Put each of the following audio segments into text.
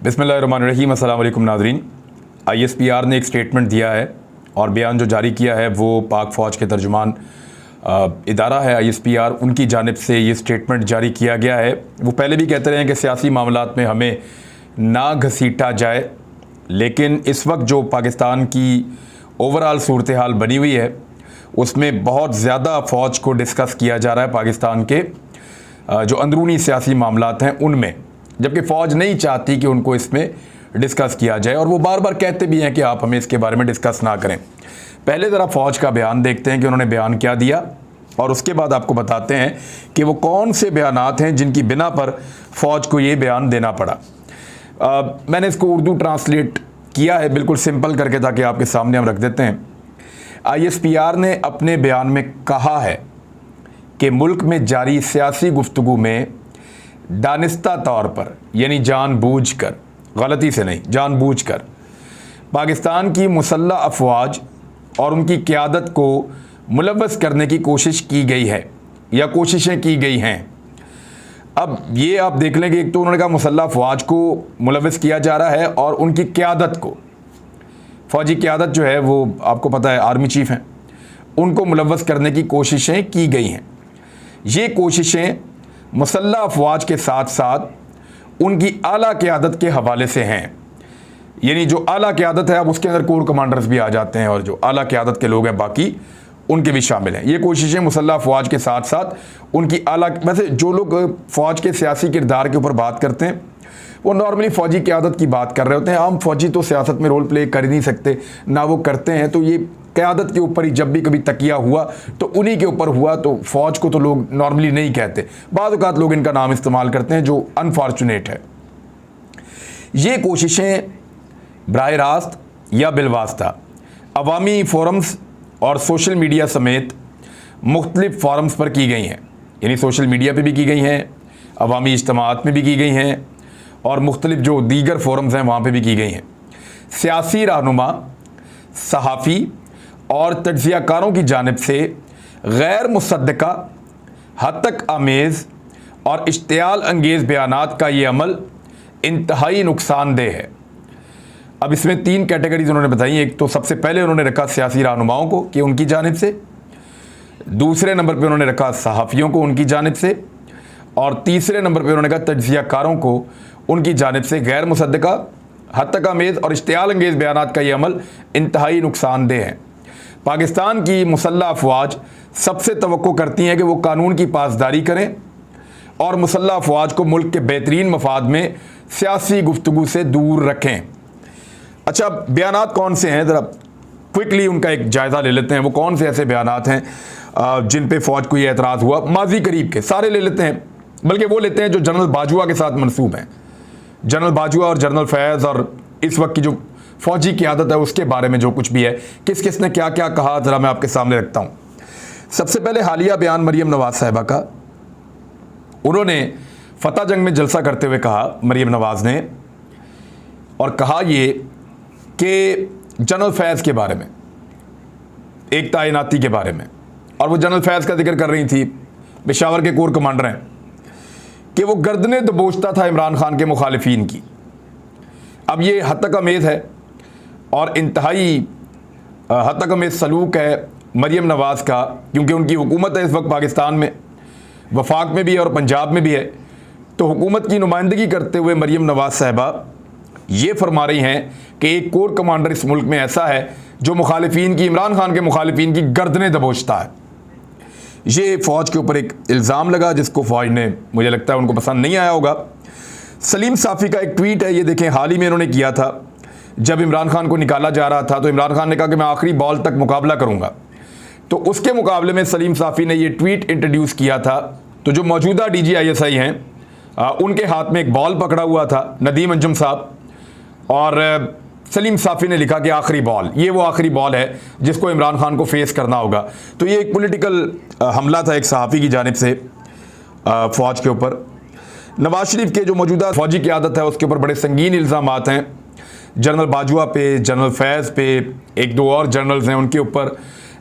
बिस्मिल्लाहिर्रहमानिर्रहीम। अस्सलाम वालेकुम नाज़रीन। ISPR ने एक स्टेटमेंट दिया है और बयान जो जारी किया है वो पाक फ़ौज के तर्जुमान इदारा है ISPR, उनकी जानिब से ये स्टेटमेंट जारी किया गया है। वो पहले भी कहते रहे हैं कि सियासी मामलात में हमें ना घसीटा जाए, लेकिन इस वक्त जो पाकिस्तान की ओवरऑल सूरत हाल बनी हुई है उसमें बहुत ज़्यादा फ़ौज को डिस्कस किया जा रहा है पाकिस्तान के जो अंदरूनी सियासी मामलात हैं उनमें, जबकि फ़ौज नहीं चाहती कि उनको इसमें डिस्कस किया जाए और वो बार बार कहते भी हैं कि आप हमें इसके बारे में डिस्कस ना करें। पहले ज़रा फ़ौज का बयान देखते हैं कि उन्होंने बयान क्या दिया और उसके बाद आपको बताते हैं कि वो कौन से बयानात हैं जिनकी बिना पर फ़ौज को ये बयान देना पड़ा। मैंने इसको उर्दू ट्रांसलेट किया है बिल्कुल सिंपल करके, ताकि आपके सामने हम रख देते हैं। ISPR ने अपने बयान में कहा है कि मुल्क में जारी सियासी गुफ्तगू में दानिस्ता तौर पर, यानी जानबूझकर, गलती से नहीं जानबूझकर, पाकिस्तान की मुसल्लह अफवाज और उनकी क़यादत को मुलव्वस करने की कोशिश की गई है या कोशिशें की गई हैं। अब ये आप देख लें कि एक तो उन्होंने कहा मुसल्लह अफवाज को मुलव्वस किया जा रहा है और उनकी क़यादत को, फ़ौजी क़यादत जो है वो आपको पता है आर्मी चीफ़ हैं, उनको मुलव्वस करने की कोशिशें की गई हैं। ये कोशिशें मुसल्लह अफवाज के साथ साथ उनकी आला क़यादत के हवाले से हैं, यानी जो आला क़यादत है अब उसके अंदर कोर कमांडर्स भी आ जाते हैं और जो आला क़यादत के लोग हैं बाकी उनके भी शामिल हैं। ये कोशिशें मुसल्लह अफवाज के साथ साथ उनकी आला, वैसे जो लोग फ़ौज के सियासी किरदार के ऊपर बात करते हैं वो नॉर्मली फ़ौजी क़यादत की बात कर रहे होते हैं। आम फ़ौजी तो सियासत में रोल प्ले कर ही नहीं सकते, ना वो करते हैं, तो ये क़यादत के ऊपर ही जब भी कभी तकिया हुआ तो उन्हीं के ऊपर हुआ, तो फ़ौज को तो लोग नॉर्मली नहीं कहते, बाद औक़ात लोग इनका नाम इस्तेमाल करते हैं जो अनफॉर्चुनेट है। ये कोशिशें बराह रास्त या बिलवास्ता अवामी फ़ोरम्स और सोशल मीडिया समेत मुख्तलिफ़ फ़ोरम्स पर की गई हैं, यानी सोशल मीडिया पर भी की गई हैं, अवामी इज्तिमाआत में भी की गई हैं और मुख्तलिफ़ जो दीगर फ़ोरम्स हैं वहाँ पर भी की गई हैं। सियासी रहनुमा, सहाफ़ी और तज्ज़ियाकारों की जानिब से गैर मुसद्दक़ा, हद तक आमेज़ और इश्तियाल अंगेज़ बयानात का ये अमल इंतहाई नुकसानदेह है। अब इसमें 3 कैटेगरीज उन्होंने बताई। एक तो सबसे पहले उन्होंने रखा सियासी रहनुमाओं को कि उनकी जानिब से, दूसरे नंबर पे उन्होंने रखा सहाफ़ियों को उनकी जानिब से, और तीसरे नंबर पे उन्होंने कहा तज्ज़ियाकारों को उनकी जानिब से गैर मुसद्दक़ा, हद तक आमेज़ और इश्तियाल अंगेज़ बयानात का ये अमल इंतहाई नुकसानदेह है। पाकिस्तान की मुसल्लह अफवाज सबसे तवक्को करती हैं कि वो कानून की पासदारी करें और मुसल्लह अफवाज को मुल्क के बेहतरीन मफाद में सियासी गुफ्तगू से दूर रखें। अच्छा, बयानात कौन से हैं, ज़रा क्विकली उनका एक जायज़ा ले लेते हैं। वो कौन से ऐसे बयानात हैं जिन पे फ़ौज को ये एतराज़ हुआ? माजी करीब के सारे ले लेते हैं, बल्कि वो लेते हैं जो जनरल बाजवा के साथ मनसूब हैं। जनरल बाजवा और जनरल फैज़ और इस वक्त की जो फ़ौजी क़यादत है उसके बारे में जो कुछ भी है, किस किस ने क्या क्या कहा, ज़रा मैं आपके सामने रखता हूँ। सबसे पहले हालिया बयान मरियम नवाज़ साहिबा का। उन्होंने फ़तह जंग में जलसा करते हुए कहा, मरियम नवाज़ ने, और कहा ये कि जनरल फैज़ के बारे में, एक तैनाती के बारे में, और वो जनरल फैज़ का जिक्र कर रही थी, पेशावर के कोर कमांडर हैं, कि वो गर्दनें दबोचता था इमरान खान के मुखालिफिन की। अब ये हद तक अमेज़ है और इंतहाई हद तक अमेज़ सलूक है मरियम नवाज़ का, क्योंकि उनकी हुकूमत है इस वक्त पाकिस्तान में, वफाक में भी है और पंजाब में भी है। तो हुकूमत की नुमाइंदगी करते हुए मरियम नवाज़ साहिबा ये फरमा रही हैं कि एक कोर कमांडर इस मुल्क में ऐसा है जो मुखालिफिन की, इमरान खान के मुखालिफिन की गर्दनें दबोचता है। ये फ़ौज के ऊपर एक इल्ज़ाम लगा जिसको फ़ौज ने, मुझे लगता है उनको पसंद नहीं आया होगा। सलीम साफ़ी का एक ट्वीट है, ये देखें, हाल ही में इन्होंने किया था। जब इमरान खान को निकाला जा रहा था तो इमरान खान ने कहा कि मैं आखिरी बॉल तक मुकाबला करूंगा, तो उसके मुकाबले में सलीम साफ़ी ने ये ट्वीट इंट्रोड्यूस किया था। तो जो मौजूदा DGISI हैं उनके हाथ में एक बॉल पकड़ा हुआ था, नदीम अंजुम साहब, और सलीम साफ़ी ने लिखा कि आखिरी बॉल, ये वो आखिरी बॉल है जिसको इमरान खान को फेस करना होगा। तो ये एक पॉलिटिकल हमला था एक सहाफ़ी की जानिब से फ़ौज के ऊपर। नवाज शरीफ के जो मौजूदा फ़ौजी क़यादत है उसके ऊपर बड़े संगीन इल्ज़ामात हैं, जनरल बाजवा पे, जनरल फैज़ पे, एक दो और जनरल्स हैं उनके ऊपर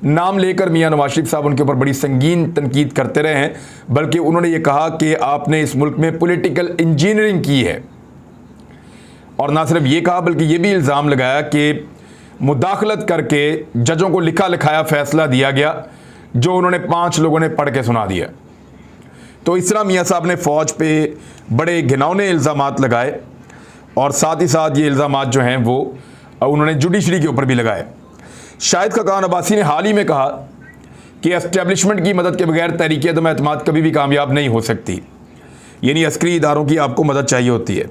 नाम लेकर मियां नवाज शरीफ साहब उनके ऊपर बड़ी संगीन तनकीद करते रहे हैं, बल्कि उन्होंने ये कहा कि आपने इस मुल्क में पॉलिटिकल इंजीनियरिंग की है और ना सिर्फ ये कहा बल्कि ये भी इल्ज़ाम लगाया कि मुदाखलत करके जजों को लिखा लिखाया फ़ैसला दिया गया जो उन्होंने 5 लोगों ने पढ़ के सुना दिया। तो इस तरह मियाँ साहब ने फ़ौज पे बड़े घिनौने इल्ज़ामात लगाए और साथ ही साथ ये इल्ज़ामात जो हैं वो उन्होंने जुडिशरी के ऊपर भी लगाए। शाहिद खकान अब्बासी ने हाल ही में कहा कि एस्टेब्लिशमेंट की मदद के बगैर तहरीक अदम एतमाद कभी भी कामयाब नहीं हो सकती, यानी अस्करी इदारों की आपको मदद चाहिए होती है।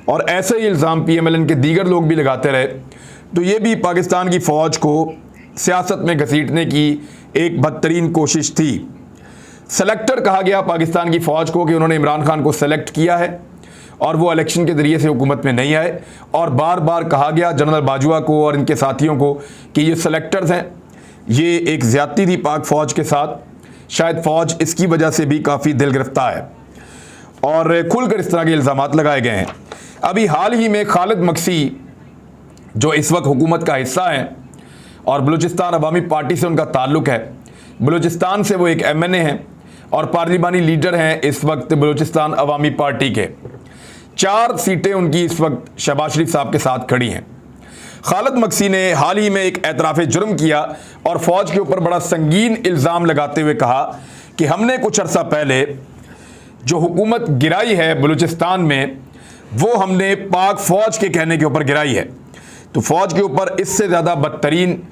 और ऐसे ही इल्ज़ाम PMLN के दीगर लोग भी लगाते रहे, तो ये भी पाकिस्तान की फ़ौज को सियासत में घसीटने की एक बदतरीन कोशिश थी। सेलेक्टर कहा गया पाकिस्तान की फ़ौज को कि उन्होंने इमरान खान को सेलेक्ट किया है और वो इलेक्शन के ज़रिए से हुकूमत में नहीं आए, और बार बार कहा गया जनरल बाजवा को और इनके साथियों को कि ये सेलेक्टर्स हैं। ये एक ज़्यादती थी पाक फ़ौज के साथ, शायद फ़ौज इसकी वजह से भी काफ़ी दिल गिरफ्तार है और खुलकर इस तरह के इल्ज़ामात लगाए गए हैं। अभी हाल ही में खालिद मक्सी जो इस वक्त हुकूमत का हिस्सा हैं और बलूचिस्तान अवामी पार्टी से उनका ताल्लुक़ है, बलूचिस्तान से वो एक MNA हैं और पार्लिमानी लीडर हैं इस वक्त बलूचिस्तान अवामी पार्टी के। 4 सीटें उनकी इस वक्त शहबाज शरीफ साहब के साथ खड़ी हैं। खालिद मक्सी ने हाल ही में एक एतराफ़ जुर्म किया और फ़ौज के ऊपर बड़ा संगीन इल्ज़ाम लगाते हुए कहा कि हमने कुछ अर्सा पहले जो हुकूमत गिराई है बलूचिस्तान में वो हमने पाक फ़ौज के कहने के ऊपर गिराई है। तो फ़ौज के ऊपर इससे ज़्यादा बदतरीन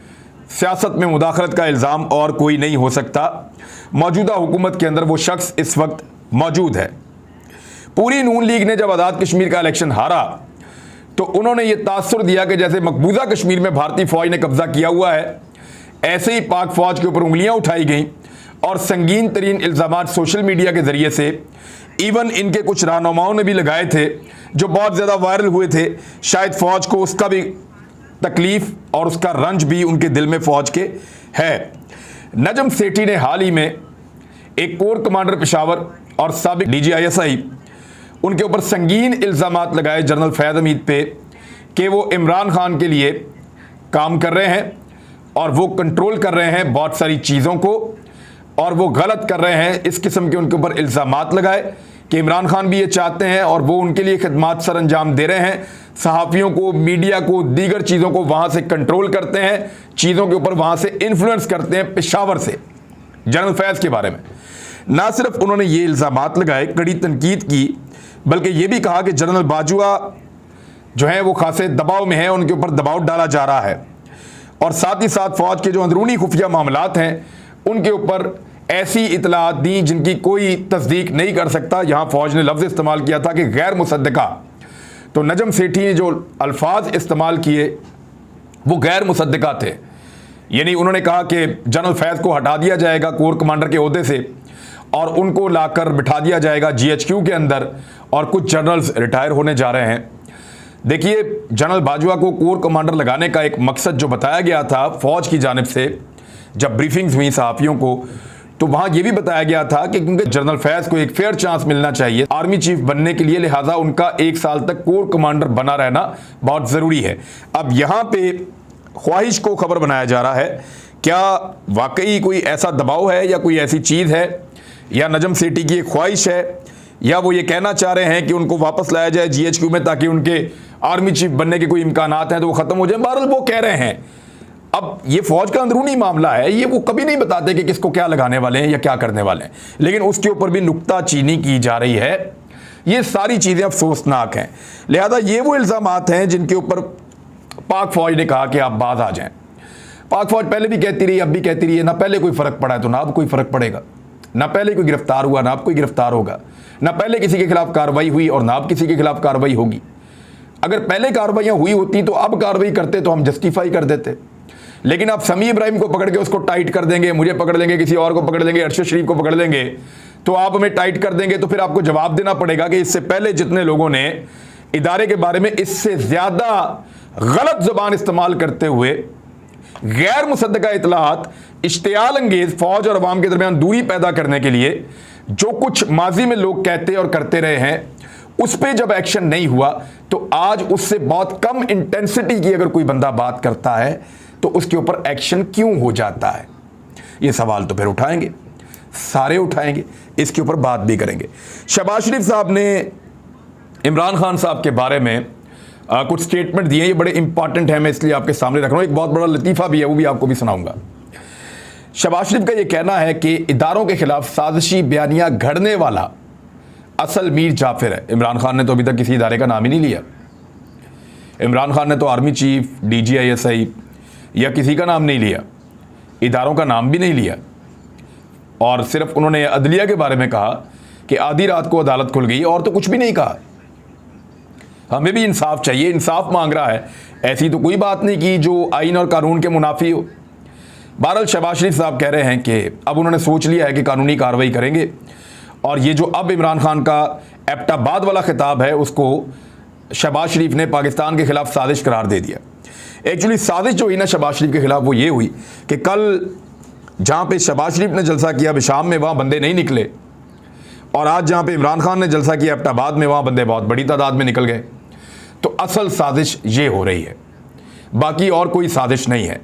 सियासत में मुदाखलत का इल्ज़ाम और कोई नहीं हो सकता। मौजूदा हुकूमत के अंदर वो शख्स इस वक्त मौजूद है। पूरी नून लीग ने जब आज़ाद कश्मीर का इलेक्शन हारा तो उन्होंने ये तासुर दिया कि जैसे मकबूजा कश्मीर में भारतीय फ़ौज ने कब्ज़ा किया हुआ है, ऐसे ही पाक फ़ौज के ऊपर उंगलियां उठाई गईं और संगीन तरीन इल्ज़ामात सोशल मीडिया के ज़रिए से इवन इनके कुछ रहनुमाओं ने भी लगाए थे जो बहुत ज़्यादा वायरल हुए थे। शायद फ़ौज को उसका भी तकलीफ़ और उसका रंज भी उनके दिल में फ़ौज के है। नजम सेठी ने हाल ही में एक कोर कमांडर पेशावर और साबिक DG ISI उनके ऊपर संगीन इल्ज़ामात लगाए जनरल फैज़ हमीद पे कि वो इमरान खान के लिए काम कर रहे हैं और वो कंट्रोल कर रहे हैं बहुत सारी चीज़ों को और वो गलत कर रहे हैं। इस किस्म के उनके ऊपर इल्ज़ामात लगाए कि इमरान खान भी ये चाहते हैं और वो उनके लिए खिदमात सर अंजाम दे रहे हैं, सहाफ़ियों को, मीडिया को, दीगर चीज़ों को वहाँ से कंट्रोल करते हैं, चीज़ों के ऊपर वहाँ से इन्फ्लुएंस करते हैं पेशावर से। जनरल फैज़ के बारे में ना सिर्फ उन्होंने ये इल्ज़ामात लगाए, कड़ी तनकीद की, बल्कि ये भी कहा कि जनरल बाजवा जो हैं वो खासे दबाव में हैं, उनके ऊपर दबाव डाला जा रहा है और साथ ही साथ फ़ौज के जो अंदरूनी खुफिया मामलात हैं उनके ऊपर ऐसी इतलात दी जिनकी कोई तस्दीक नहीं कर सकता। यहाँ फ़ौज ने लफ्ज़ इस्तेमाल किया था कि गैर मुसद्दका। तो नजम सेठी ने जो अल्फाज इस्तेमाल किए वो गैर मुसद्दका थे, यानी उन्होंने कहा कि जनरल फैज़ को हटा दिया जाएगा कोर कमांडर के ओहदे से और उनको लाकर बिठा दिया जाएगा GHQ के अंदर और कुछ जनरल्स रिटायर होने जा रहे हैं। देखिए, जनरल बाजवा को कोर कमांडर लगाने का एक मकसद जो बताया गया था फ़ौज की जानिब से, जब ब्रीफिंग्स हुई सहाफ़ियों को, तो वहाँ ये भी बताया गया था कि क्योंकि जनरल फैज़ को एक फेयर चांस मिलना चाहिए आर्मी चीफ बनने के लिए, लिहाजा उनका 1 साल तक कोर कमांडर बना रहना बहुत ज़रूरी है। अब यहाँ पे ख्वाहिश को खबर बनाया जा रहा है, क्या वाकई कोई ऐसा दबाव है या कोई ऐसी चीज़ है या नजम सेठी की एक ख्वाहिश है या वो ये कहना चाह रहे हैं कि उनको वापस लाया जाए GHQ में ताकि उनके आर्मी चीफ बनने के कोई इम्कानात हैं तो वो ख़त्म हो जाए। बहरहाल वो कह रहे हैं। अब ये फ़ौज का अंदरूनी मामला है, ये वो कभी नहीं बताते कि किसको क्या लगाने वाले हैं या क्या करने वाले हैं, लेकिन उसके ऊपर भी नुक्ता चीनी की जा रही है। ये सारी चीज़ें अफसोसनाक हैं। लिहाजा ये वो इल्ज़ामात हैं जिनके ऊपर पाक फ़ौज ने कहा कि आप बाज आ जाएँ। पाक फ़ौज पहले भी कहती रही, अब भी कहती रही है, ना पहले कोई फ़र्क पड़ा है तो ना अब कोई फ़र्क पड़ेगा, ना पहले कोई गिरफ्तार हुआ ना अब कोई गिरफ्तार होगा, ना पहले किसी के खिलाफ कार्रवाई हुई और ना अब किसी के खिलाफ कार्रवाई होगी। अगर पहले कार्रवाइयाँ हुई होती तो अब कार्रवाई करते तो हम जस्टिफाई कर देते, लेकिन आप समी इब्राहिम को पकड़ के उसको टाइट कर देंगे, मुझे पकड़ लेंगे, किसी और को पकड़ लेंगे, अरशद शरीफ को पकड़ लेंगे, तो आप हमें टाइट कर देंगे तो फिर आपको जवाब देना पड़ेगा कि इससे पहले जितने लोगों ने इदारे के बारे में इससे ज़्यादा गलत ज़ुबान इस्तेमाल करते हुए गैर मुसद्दका इतलात, इश्तियाल अंगेज़ फ़ौज और अवाम के दरमियान दूरी पैदा करने के लिए जो कुछ माजी में लोग कहते और करते रहे हैं, उस पर जब एक्शन नहीं हुआ तो आज उससे बहुत कम इंटेंसिटी की अगर कोई बंदा बात करता है तो उसके ऊपर एक्शन क्यों हो जाता है? ये सवाल तो फिर उठाएंगे, सारे उठाएंगे, इसके ऊपर बात भी करेंगे। शहबाज शरीफ साहब ने इमरान खान साहब के बारे में कुछ स्टेटमेंट दिए, ये बड़े इंपॉर्टेंट हैं, मैं इसलिए आपके सामने रख रहा हूँ। एक बहुत बड़ा लतीफ़ा भी है, वो भी आपको भी सुनाऊंगा। शहबाज शरीफ का ये कहना है कि इदारों के खिलाफ साजिशी बयानियाँ घड़ने वाला असल मीर जाफिर है। इमरान खान ने तो अभी तक किसी इदारे का नाम ही नहीं लिया। इमरान खान ने तो आर्मी चीफ, DGI या किसी का नाम नहीं लिया, इदारों का नाम भी नहीं लिया, और सिर्फ उन्होंने अदलिया के बारे में कहा कि आधी रात को अदालत खुल गई, और तो कुछ भी नहीं कहा। हमें भी इंसाफ चाहिए, इंसाफ मांग रहा है, ऐसी तो कोई बात नहीं की जो आइन और कानून के मुनाफी हो। बहरहाल शहबाज शरीफ साहब कह रहे हैं कि अब उन्होंने सोच लिया है कि कानूनी कार्रवाई करेंगे, और ये जो अब इमरान खान का एबटाबाद वाला खिताब है उसको शहबाज शरीफ ने पाकिस्तान के खिलाफ साजिश करार दे दिया। एक्चुअली साजिश जो हुई ना शहबाज शरीफ के खिलाफ वो ये हुई कि कल जहाँ पे शहबाज शरीफ ने जलसा किया शाम में, वहाँ बंदे नहीं निकले, और आज जहाँ पे इमरान खान ने जलसा किया एबटाबाद में, वहाँ बंदे बहुत बड़ी तादाद में निकल गए। तो असल साजिश ये हो रही है, बाकी और कोई साजिश नहीं है।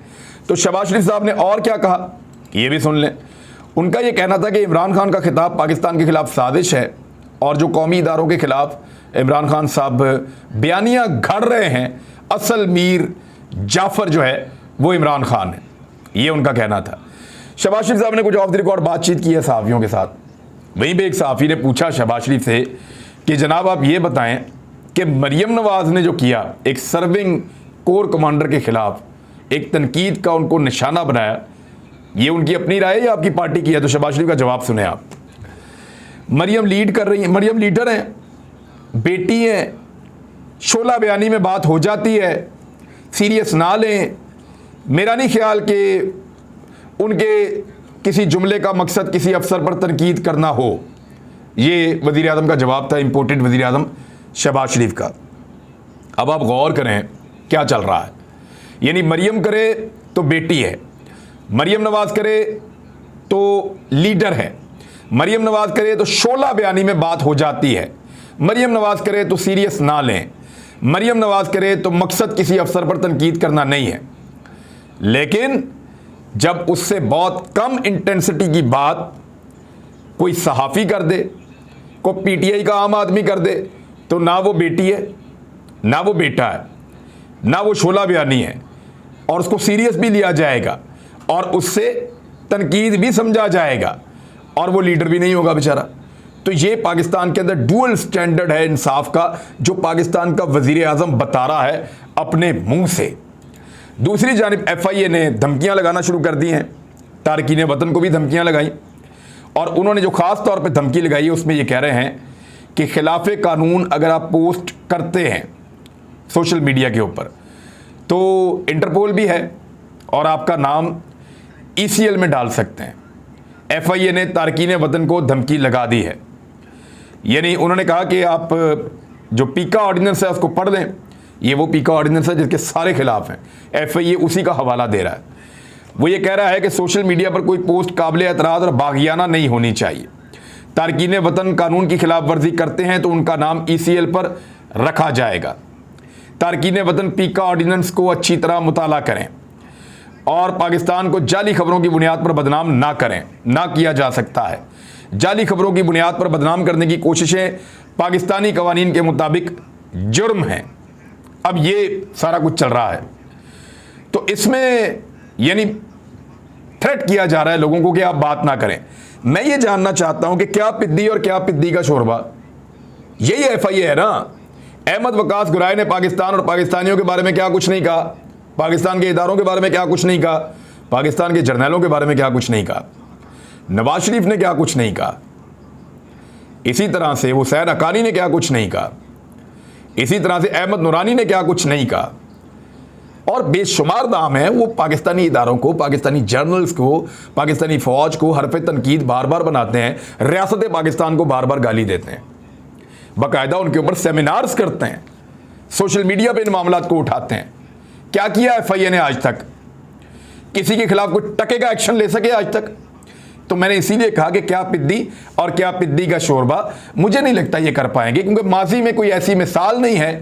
तो शहबाज शरीफ साहब ने और क्या कहा ये भी सुन लें। उनका ये कहना था कि इमरान खान का खिताब पाकिस्तान के खिलाफ साजिश है, और जो कौमी इदारों के खिलाफ इमरान खान साहब बयानियाँ घड़ रहे हैं, असल मीर जाफर जो है वो इमरान खान है, ये उनका कहना था। शहबाज शरीफ साहब ने कुछ ऑफ द रिकॉर्ड बातचीत की है सहाफ़ियों के साथ। वहीं पे एक सहाफ़ी ने पूछा शहबाज शरीफ से कि जनाब आप ये बताएं कि मरियम नवाज़ ने जो किया, एक सर्विंग कोर कमांडर के खिलाफ एक तनकीद का उनको निशाना बनाया, ये उनकी अपनी राय है या आपकी पार्टी की है? तो शहबाज शरीफ का जवाब सुने आप। मरियम लीड कर रही है, मरियम लीडर हैं, बेटी हैं, शोला बयानी में बात हो जाती है, सीरियस ना लें। मेरा नहीं ख्याल कि उनके किसी जुमले का मकसद किसी अफसर पर तनकीद करना हो। ये वज़ीर आज़म का जवाब था, इम्पोर्टेड वज़ीर आज़म शहबाज शरीफ का। अब आप गौर करें क्या चल रहा है, यानी मरियम करे तो बेटी है, मरियम नवाज़ करे तो लीडर है, मरियम नवाज़ करे तो शोला बयानी में बात हो जाती है, मरियम नवाज़ करे तो सीरियस ना लें, मरियम नवाज़ करे तो मकसद किसी अफसर पर तनकीद करना नहीं है। लेकिन जब उससे बहुत कम इंटेंसिटी की बात कोई सहाफ़ी कर दे, कोई PTI का आम आदमी कर दे, तो ना वो बेटी है, ना वो बेटा है, ना वो शोला बयानी है, और उसको सीरियस भी लिया जाएगा और उससे तनकीद भी समझा जाएगा, और वो लीडर भी नहीं होगा बेचारा। तो ये पाकिस्तान के अंदर डुअल स्टैंडर्ड है इंसाफ का, जो पाकिस्तान का वज़ीर आज़म बता रहा है अपने मुंह से। दूसरी जानिब FIA ने धमकियां लगाना शुरू कर दी हैं, तारकीन वतन को भी धमकियां लगाई, और उन्होंने जो ख़ास तौर पे धमकी लगाई है उसमें ये कह रहे हैं कि खिलाफ कानून अगर आप पोस्ट करते हैं सोशल मीडिया के ऊपर तो इंटरपोल भी है और आपका नाम ECL में डाल सकते हैं। FIA ने तारकीन वतन को धमकी लगा दी है, यानी उन्होंने कहा कि आप जो पीका ऑर्डिनेंस है उसको पढ़ लें, ये वो पीका ऑर्डिनेंस है जिसके सारे खिलाफ हैं। FIA उसी का हवाला दे रहा है। वो ये कह रहा है कि सोशल मीडिया पर कोई पोस्ट काबिल एतराज़ और बागियाना नहीं होनी चाहिए। तारकीन वतन कानून की खिलाफ वर्जी करते हैं तो उनका नाम ECL पर रखा जाएगा। तारकीन वतन पीका ऑर्डिनेंस को अच्छी तरह मुताला करें और पाकिस्तान को जाली खबरों की बुनियाद पर बदनाम ना करें, ना किया जा सकता है। जाली खबरों की बुनियाद पर बदनाम करने की कोशिशें पाकिस्तानी कवानीन के मुताबिक जुर्म हैं। अब ये सारा कुछ चल रहा है, तो इसमें यानी थ्रेट किया जा रहा है लोगों को कि आप बात ना करें। मैं ये जानना चाहता हूं कि क्या पिद्दी और क्या पिद्दी का शोरबा, यही FIA है ना। अहमद वकास गुराई ने पाकिस्तान और पाकिस्तानियों के बारे में क्या कुछ नहीं कहा, पाकिस्तान के इदारों के बारे में क्या कुछ नहीं कहा, पाकिस्तान के जर्नैलों के बारे में क्या कुछ नहीं कहा, नवाज शरीफ ने क्या कुछ नहीं कहा, इसी तरह से हुसैन हक्कानी ने क्या कुछ नहीं कहा, इसी तरह से अहमद नूरानी ने क्या कुछ नहीं कहा, और बेशुमार नाम है वो पाकिस्तानी इदारों को, पाकिस्तानी जर्नल्स को, पाकिस्तानी फ़ौज को हरफ तनकीद बार बार बनाते हैं, रियासत पाकिस्तान को बार बार गाली देते हैं, बाकायदा उनके ऊपर सेमिनार्स करते हैं, सोशल मीडिया पे इन मामलात को उठाते हैं। क्या किया FIA ने आज तक? किसी के खिलाफ कोई टके का एक्शन ले सके आज तक? तो मैंने इसीलिए कहा कि क्या पिद्दी और क्या पिद्दी का शोरबा, मुझे नहीं लगता ये कर पाएंगे, क्योंकि माजी में कोई ऐसी मिसाल नहीं है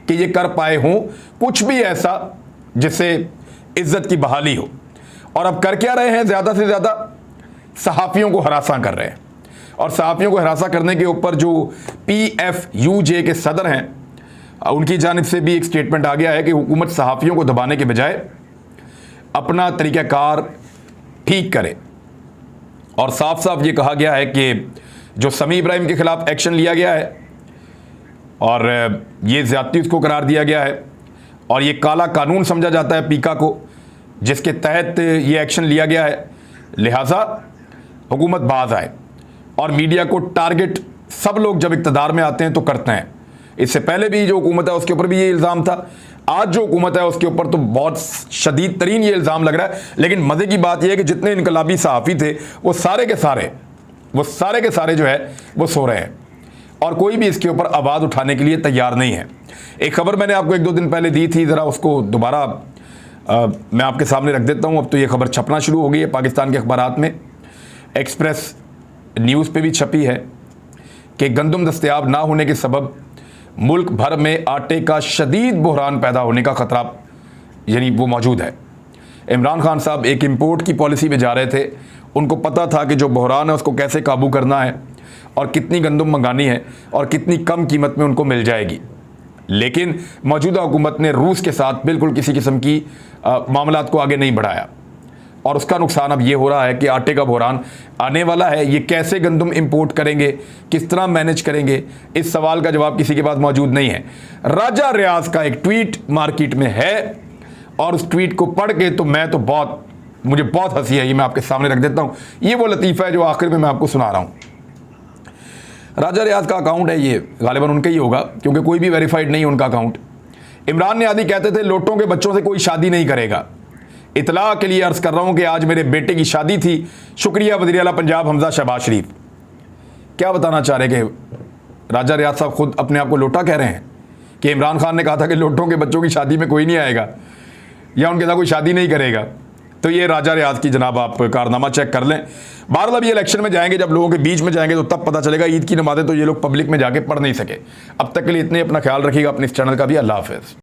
कि ये कर पाए हों कुछ भी ऐसा जिससे इज्जत की बहाली हो। और अब कर क्या रहे हैं? ज़्यादा से ज़्यादा सहाफ़ियों को हरासा कर रहे हैं, और सहाफ़ियों को हरासा करने के ऊपर जो PFUJ के सदर हैं उनकी जानिब से भी एक स्टेटमेंट आ गया है कि हुकूमत सहाफ़ियों को दबाने के बजाय अपना तरीक़ाकार ठीक करे, और साफ साफ ये कहा गया है कि जो समी इब्राहिम के ख़िलाफ़ एक्शन लिया गया है और ये ज़्यादती उसको करार दिया गया है, और ये काला कानून समझा जाता है पीका को, जिसके तहत ये एक्शन लिया गया है। लिहाजा हुकूमत बाज आए और मीडिया को टारगेट सब लोग जब इक़्तिदार में आते हैं तो करते हैं। इससे पहले भी जो हुकूमत है उसके ऊपर भी ये इल्ज़ाम था, आज जो हुकूमत है उसके ऊपर तो बहुत शदीद तरीन ये इल्ज़ाम लग रहा है। लेकिन मज़े की बात यह है कि जितने इनकलाबी सहाफ़ी थे वो सारे के सारे जो है वो सो रहे हैं और कोई भी इसके ऊपर आवाज़ उठाने के लिए तैयार नहीं है। एक खबर मैंने आपको 1-2 दिन पहले दी थी, ज़रा उसको दोबारा मैं आपके सामने रख देता हूँ। अब तो ये खबर छपना शुरू हो गई है पाकिस्तान के अखबारात में, एक्सप्रेस न्यूज़ पे भी छपी है कि गंदम दस्तयाब ना होने के सबब मुल्क भर में आटे का शदीद बहरान पैदा होने का ख़तरा यानी वो मौजूद है। इमरान खान साहब एक इम्पोर्ट की पॉलिसी में जा रहे थे, उनको पता था कि जो बहरान है उसको कैसे काबू करना है और कितनी गंदम मंगानी है और कितनी कम कीमत में उनको मिल जाएगी। लेकिन मौजूदा हुकूमत ने रूस के साथ बिल्कुल किसी किस्म की मामलात को आगे नहीं बढ़ाया और उसका नुकसान अब ये हो रहा है कि आटे का बहरान आने वाला है। ये कैसे गंदम इंपोर्ट करेंगे, किस तरह मैनेज करेंगे, इस सवाल का जवाब किसी के पास मौजूद नहीं है। राजा रियाज का एक ट्वीट मार्केट में है और उस ट्वीट को पढ़ के तो मुझे बहुत हंसी है। ये मैं आपके सामने रख देता हूँ। ये वो लतीफ़ा है जो आखिर में मैं आपको सुना रहा हूँ। राजा रियाज का अकाउंट है, ये गालिबन उनका ही होगा क्योंकि कोई भी वेरीफाइड नहीं है उनका अकाउंट। इमरान ने आदि कहते थे लोटों के बच्चों से कोई शादी नहीं करेगा। इतला के लिए अर्ज़ कर रहा हूँ कि आज मेरे बेटे की शादी थी, शुक्रिया वज़ीर आला पंजाब हमजा शहबाज शरीफ। क्या बताना चाह रहे कि राजा रियाज साहब खुद अपने आप को लोटा कह रहे हैं कि इमरान खान ने कहा था कि लोटों के बच्चों की शादी में कोई नहीं आएगा या उनके साथ कोई शादी नहीं करेगा। तो ये राजा रियाज की जनाब आप कारनामा चेक कर लें। बहरहाल अभी इलेक्शन में जाएंगे, जब लोगों के बीच में जाएंगे तो तब पता चलेगा। ईद की नमाज़ें तो ये लोग पब्लिक में जाके पढ़ नहीं सके। अब तक के लिए इतने, अपना ख्याल रखिएगा, अपने इस चैनल का भी। अल्लाह हाफ़िज़।